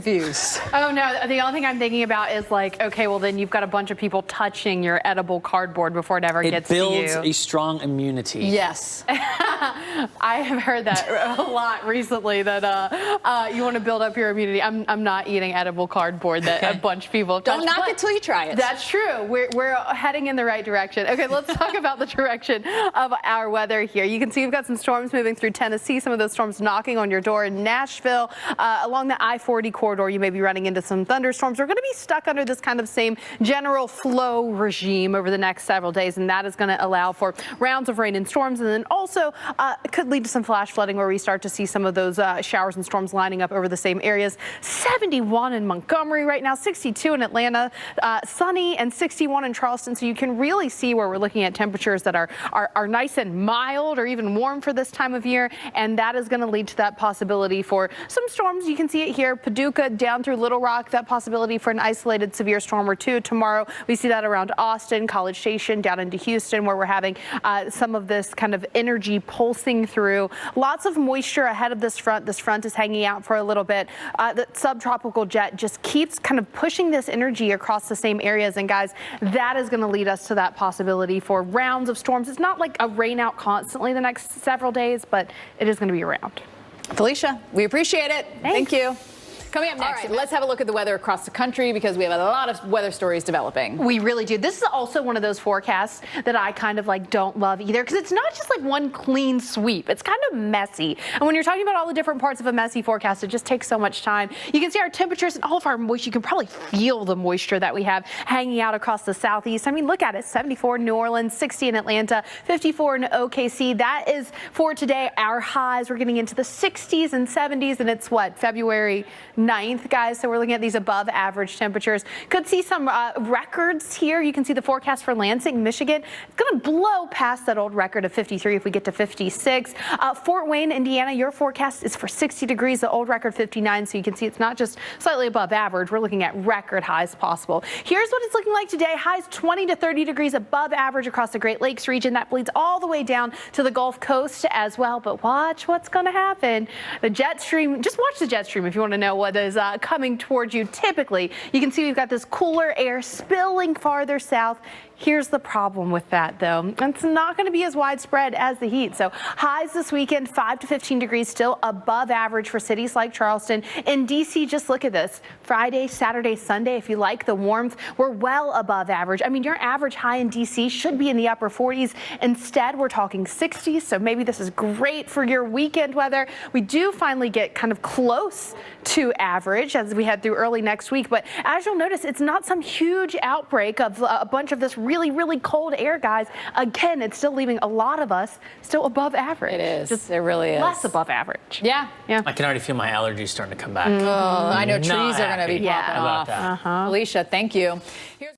confused. Oh no, the only thing I'm thinking about is like, okay, well then you've got a bunch of people touching your edible cardboard before it ever gets to you. It builds a strong immunity. Yes. I have heard that a lot recently, that you want to build up your immunity. I'm not eating edible cardboard that a bunch of people have Don't touched, knock it till you try it. That's true. We're heading in the right direction. Okay, let's talk about the direction of our weather here. You can see we've got some storms moving through Tennessee, some of those storms knocking on your door in Nashville. Along the I-40 corridor, you may be running into some thunderstorms. We're going to be stuck under this kind of same general flow regime over the next several days, and that is going to allow for rounds of rain and storms, and then also it could lead to some flash flooding where we start to see some of those showers and storms lining up over the same areas. 71 in Montgomery right now, 62 in Atlanta, sunny, and 61 in Charleston. So you can really see where we're looking at temperatures that are nice and mild or even warm for this time of year, and that is going to lead to that possibility for some storms. You can see it here, Paducah down through Little Rock, that possibility for an isolated severe storm or two. Tomorrow we see that around Austin, College Station, down into Houston, where we're having some of this kind of energy pulsing through. Lots of moisture ahead of this front. This front is hanging out for a little bit. The subtropical jet just keeps kind of pushing this energy across the same areas, and guys, that is going to lead us to that possibility for rounds of storms. It's not like a rain out constantly the next several days, but it is going to be around. Felicia, we appreciate it. Thanks. Thank you. Coming up next, let's have a look at the weather across the country because we have a lot of weather stories developing. We really do. This is also one of those forecasts that I kind of like don't love either, because it's not just like one clean sweep. It's kind of messy. And when you're talking about all the different parts of a messy forecast, it just takes so much time. You can see our temperatures and all of our moisture. You can probably feel the moisture that we have hanging out across the southeast. I mean, look at it. 74 in New Orleans, 60 in Atlanta, 54 in OKC. That is for today. Our highs, we're getting into the 60s and 70s, and it's what, February 9th, guys. So we're looking at these above average temperatures. Could see some records here. You can see the forecast for Lansing, Michigan. It's going to blow past that old record of 53 if we get to 56. Fort Wayne, Indiana, your forecast is for 60 degrees, the old record 59. So you can see it's not just slightly above average. We're looking at record highs possible. Here's what it's looking like today. Highs 20 to 30 degrees above average across the Great Lakes region. That bleeds all the way down to the Gulf Coast as well. But watch what's going to happen. The jet stream, just watch the jet stream if you want to know what is coming towards you. Typically, you can see we've got this cooler air spilling farther south. Here's the problem with that, though. It's not going to be as widespread as the heat. So highs this weekend, 5 to 15 degrees, still above average for cities like Charleston. In D.C., just look at this. Friday, Saturday, Sunday, if you like the warmth, we're well above average. I mean, your average high in D.C. should be in the upper 40s. Instead, we're talking 60s. So maybe this is great for your weekend weather. We do finally get kind of close to average as we head through early next week. But as you'll notice, it's not some huge outbreak of a bunch of this really, really cold air, guys. Again, it's still leaving a lot of us still above average. It is. Just, it really is. Less above average. Yeah. Yeah. I can already feel my allergies starting to come back. Oh, I know trees are going to be popping off. About that. Felicia, thank you.